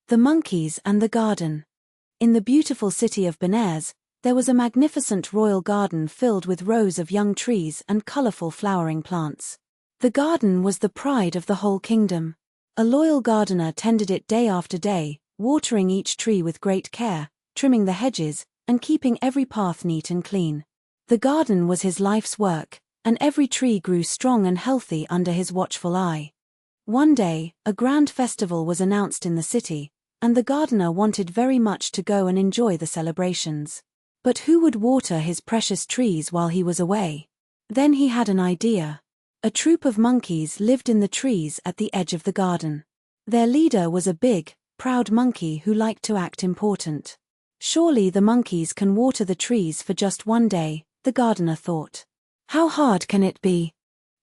The Monkeys and the Garden. In the beautiful city of Benares, there was a magnificent royal garden filled with rows of young trees and colorful flowering plants. The garden was the pride of the whole kingdom. A loyal gardener tended it day after day, watering each tree with great care, trimming the hedges, and keeping every path neat and clean. The garden was his life's work, and every tree grew strong and healthy under his watchful eye. One day, a grand festival was announced in the city, and the gardener wanted very much to go and enjoy the celebrations. But who would water his precious trees while he was away? Then he had an idea. A troop of monkeys lived in the trees at the edge of the garden. Their leader was a big, proud monkey who liked to act important. Surely the monkeys can water the trees for just one day, the gardener thought. How hard can it be?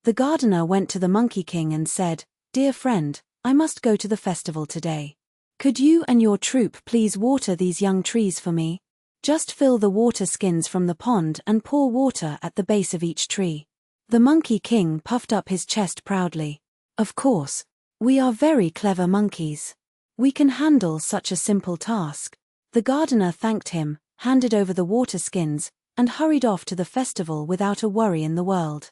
The gardener went to the Monkey King and said, "Dear friend, I must go to the festival today. Could you and your troop please water these young trees for me? Just fill the water skins from the pond and pour water at the base of each tree." The Monkey King puffed up his chest proudly. "Of course. We are very clever monkeys. We can handle such a simple task." The gardener thanked him, handed over the water skins, and hurried off to the festival without a worry in the world.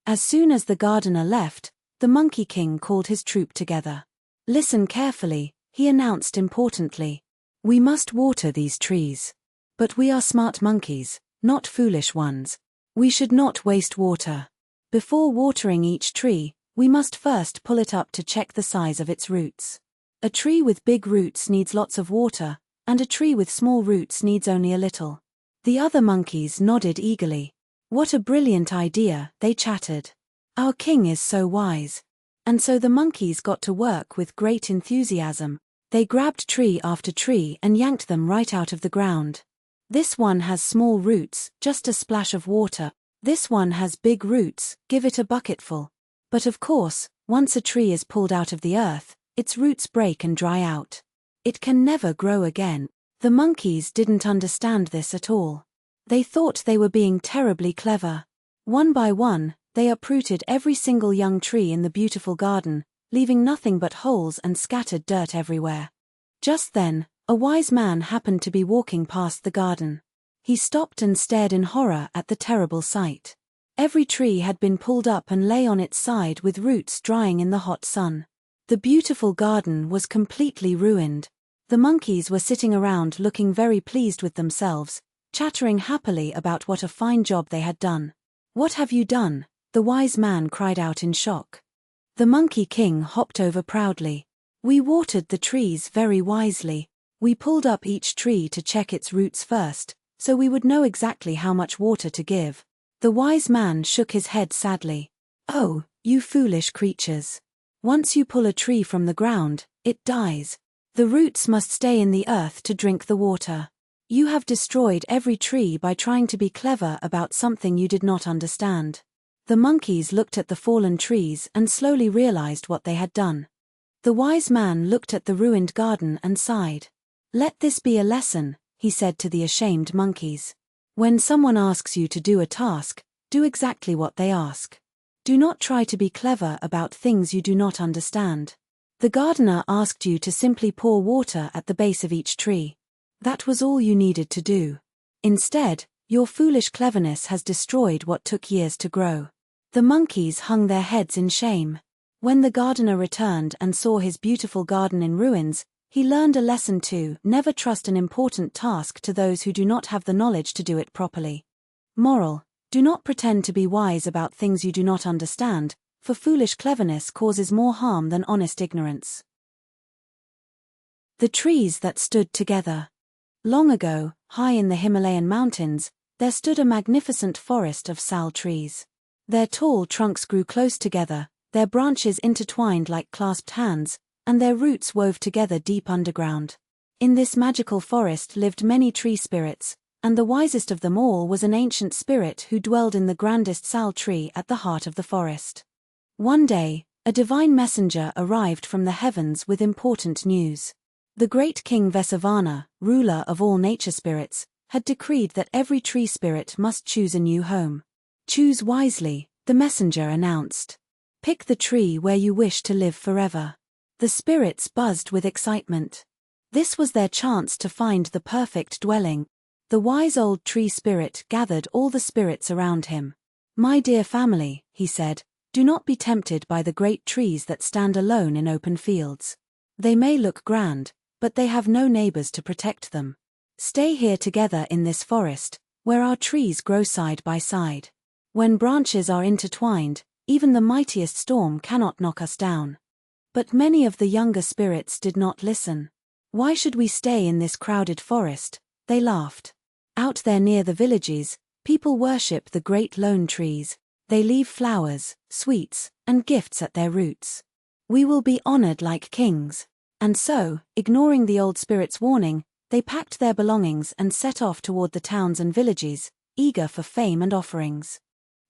As soon as the gardener left, the Monkey King called his troop together. "Listen carefully," he announced importantly. "We must water these trees. But we are smart monkeys, not foolish ones. We should not waste water. Before watering each tree, we must first pull it up to check the size of its roots. A tree with big roots needs lots of water, and a tree with small roots needs only a little." The other monkeys nodded eagerly. "What a brilliant idea," they chattered. "Our king is so wise." And so the monkeys got to work with great enthusiasm. They grabbed tree after tree and yanked them right out of the ground. "This one has small roots, just a splash of water. This one has big roots, give it a bucketful." But of course, once a tree is pulled out of the earth, its roots break and dry out. It can never grow again. The monkeys didn't understand this at all. They thought they were being terribly clever. One by one, they uprooted every single young tree in the beautiful garden, leaving nothing but holes and scattered dirt everywhere. Just then, a wise man happened to be walking past the garden. He stopped and stared in horror at the terrible sight. Every tree had been pulled up and lay on its side with roots drying in the hot sun. The beautiful garden was completely ruined. The monkeys were sitting around looking very pleased with themselves, chattering happily about what a fine job they had done. "What have you done?" the wise man cried out in shock. The Monkey King hopped over proudly. "We watered the trees very wisely. We pulled up each tree to check its roots first, so we would know exactly how much water to give." The wise man shook his head sadly. "Oh, you foolish creatures. Once you pull a tree from the ground, it dies. The roots must stay in the earth to drink the water. You have destroyed every tree by trying to be clever about something you did not understand." The monkeys looked at the fallen trees and slowly realized what they had done. The wise man looked at the ruined garden and sighed. "Let this be a lesson," he said to the ashamed monkeys. "When someone asks you to do a task, do exactly what they ask. Do not try to be clever about things you do not understand. The gardener asked you to simply pour water at the base of each tree. That was all you needed to do. Instead, your foolish cleverness has destroyed what took years to grow." The monkeys hung their heads in shame. When the gardener returned and saw his beautiful garden in ruins, he learned a lesson to never trust an important task to those who do not have the knowledge to do it properly. Moral: do not pretend to be wise about things you do not understand, for foolish cleverness causes more harm than honest ignorance. The trees that stood together. Long ago, high in the Himalayan mountains, there stood a magnificent forest of sal trees. Their tall trunks grew close together, their branches intertwined like clasped hands, and their roots wove together deep underground. In this magical forest lived many tree spirits, and the wisest of them all was an ancient spirit who dwelled in the grandest sal tree at the heart of the forest. One day, a divine messenger arrived from the heavens with important news. The great King Vesavana, ruler of all nature spirits, had decreed that every tree spirit must choose a new home. "Choose wisely," the messenger announced. "Pick the tree where you wish to live forever." The spirits buzzed with excitement. This was their chance to find the perfect dwelling. The wise old tree spirit gathered all the spirits around him. "My dear family," he said, "do not be tempted by the great trees that stand alone in open fields. They may look grand, but they have no neighbors to protect them. Stay here together in this forest, where our trees grow side by side. When branches are intertwined, even the mightiest storm cannot knock us down." But many of the younger spirits did not listen. "Why should we stay in this crowded forest?" they laughed. "Out there near the villages, people worship the great lone trees. They leave flowers, sweets, and gifts at their roots. We will be honored like kings." And so, ignoring the old spirit's warning, they packed their belongings and set off toward the towns and villages, eager for fame and offerings.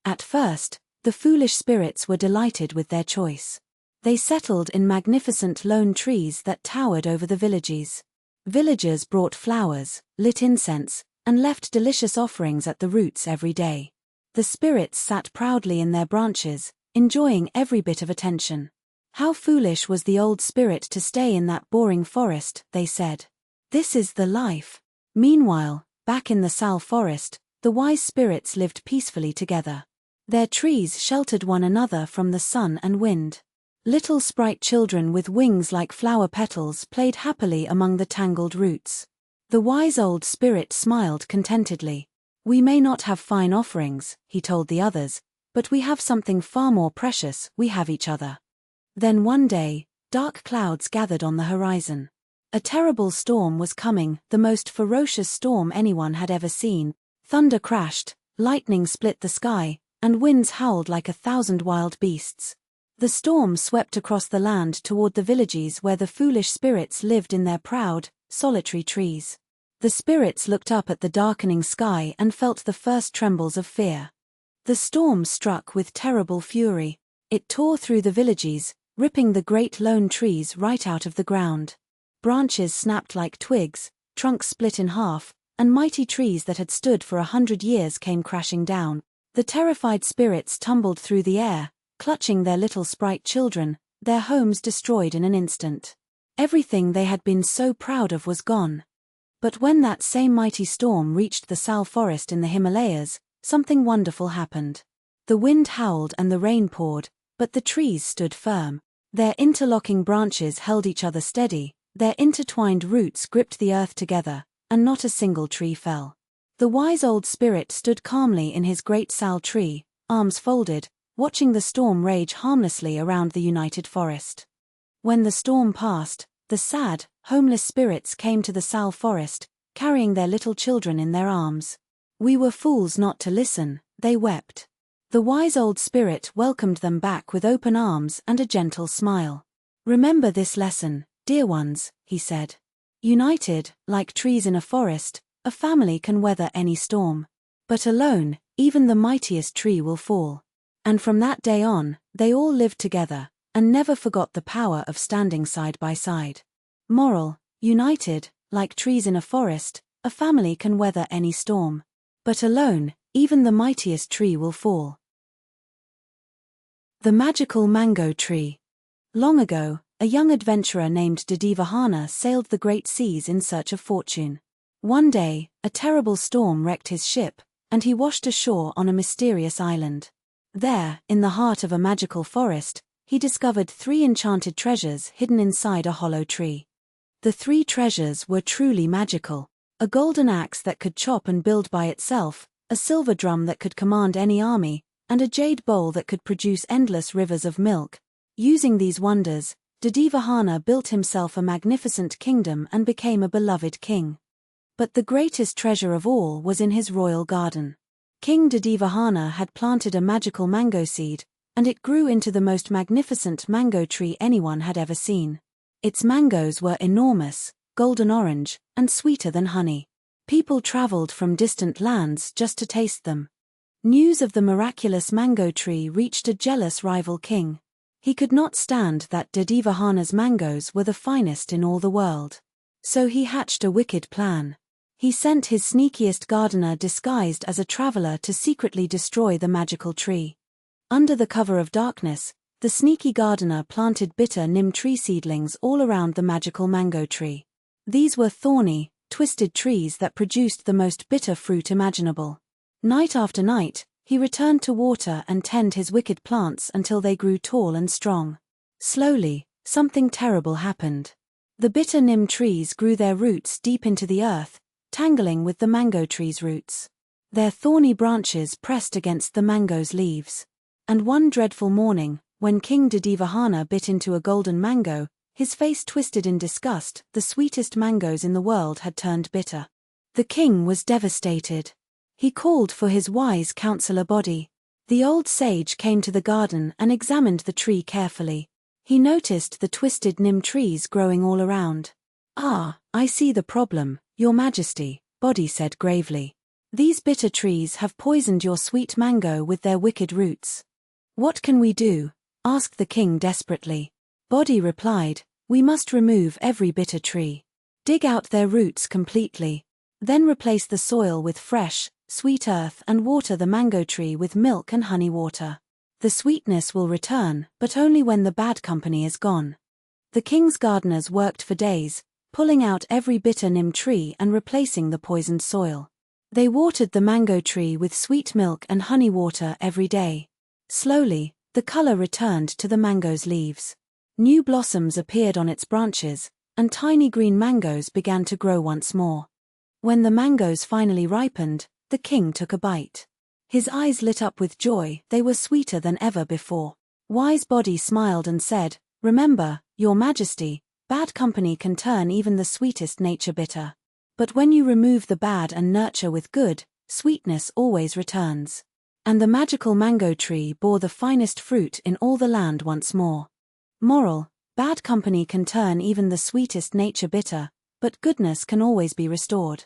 At first, the foolish spirits were delighted with their choice. They settled in magnificent lone trees that towered over the villages. Villagers brought flowers, lit incense, and left delicious offerings at the roots every day. The spirits sat proudly in their branches, enjoying every bit of attention. "How foolish was the old spirit to stay in that boring forest," they said. "This is the life." Meanwhile, back in the Sal forest, the wise spirits lived peacefully together. Their trees sheltered one another from the sun and wind. Little sprite children with wings like flower petals played happily among the tangled roots. The wise old spirit smiled contentedly. "We may not have fine offerings," he told the others, "but we have something far more precious: we have each other." Then one day, dark clouds gathered on the horizon. A terrible storm was coming, the most ferocious storm anyone had ever seen. Thunder crashed, lightning split the sky, and winds howled like 1,000 wild beasts. The storm swept across the land toward the villages where the foolish spirits lived in their proud, solitary trees. The spirits looked up at the darkening sky and felt the first trembles of fear. The storm struck with terrible fury. It tore through the villages, ripping the great lone trees right out of the ground. Branches snapped like twigs, trunks split in half, and mighty trees that had stood for 100 years came crashing down. The terrified spirits tumbled through the air, clutching their little sprite children, their homes destroyed in an instant. Everything they had been so proud of was gone. But when that same mighty storm reached the Sal forest in the Himalayas, something wonderful happened. The wind howled and the rain poured, but the trees stood firm. Their interlocking branches held each other steady, their intertwined roots gripped the earth together, and not a single tree fell. The wise old spirit stood calmly in his great sal tree, arms folded, watching the storm rage harmlessly around the united forest. When the storm passed, the sad, homeless spirits came to the sal forest, carrying their little children in their arms. "We were fools not to listen," they wept. The wise old spirit welcomed them back with open arms and a gentle smile. "Remember this lesson, dear ones," he said. "United, like trees in a forest, a family can weather any storm. But alone, even the mightiest tree will fall." And from that day on, they all lived together, and never forgot the power of standing side by side. Moral: united, like trees in a forest, a family can weather any storm. But alone, even the mightiest tree will fall. The Magical Mango Tree. Long ago, a young adventurer named Dadivahana sailed the great seas in search of fortune. One day, a terrible storm wrecked his ship, and he washed ashore on a mysterious island. There, in the heart of a magical forest, he discovered 3 enchanted treasures hidden inside a hollow tree. The 3 treasures were truly magical: a golden axe that could chop and build by itself, a silver drum that could command any army, and a jade bowl that could produce endless rivers of milk. Using these wonders, Dadivahana built himself a magnificent kingdom and became a beloved king. But the greatest treasure of all was in his royal garden. King Dadivahana had planted a magical mango seed, and it grew into the most magnificent mango tree anyone had ever seen. Its mangoes were enormous, golden orange, and sweeter than honey. People traveled from distant lands just to taste them. News of the miraculous mango tree reached a jealous rival king. He could not stand that Dadivahana's mangoes were the finest in all the world. So he hatched a wicked plan. He sent his sneakiest gardener disguised as a traveler to secretly destroy the magical tree. Under the cover of darkness, the sneaky gardener planted bitter neem tree seedlings all around the magical mango tree. These were thorny, twisted trees that produced the most bitter fruit imaginable. Night after night, he returned to water and tend his wicked plants until they grew tall and strong. Slowly, something terrible happened. The bitter nim trees grew their roots deep into the earth, tangling with the mango tree's roots. Their thorny branches pressed against the mango's leaves. And one dreadful morning, when King Dadivahana bit into a golden mango, his face twisted in disgust. The sweetest mangoes in the world had turned bitter. The king was devastated. He called for his wise counselor Bodhi. The old sage came to the garden and examined the tree carefully. He noticed the twisted nim trees growing all around. "Ah, I see the problem, Your Majesty," Bodhi said gravely. "These bitter trees have poisoned your sweet mango with their wicked roots." "What can we do?" asked the king desperately. Bodhi replied, "We must remove every bitter tree. Dig out their roots completely. Then replace the soil with fresh, sweet earth and water the mango tree with milk and honey water. The sweetness will return, but only when the bad company is gone." The king's gardeners worked for days, pulling out every bitter nim tree and replacing the poisoned soil. They watered the mango tree with sweet milk and honey water every day. Slowly, the color returned to the mango's leaves. New blossoms appeared on its branches, and tiny green mangoes began to grow once more. When the mangoes finally ripened, the king took a bite. His eyes lit up with joy. They were sweeter than ever before. Wise Bodhi smiled and said, "Remember, Your Majesty, bad company can turn even the sweetest nature bitter. But when you remove the bad and nurture with good, sweetness always returns." And the magical mango tree bore the finest fruit in all the land once more. Moral: bad company can turn even the sweetest nature bitter, but goodness can always be restored.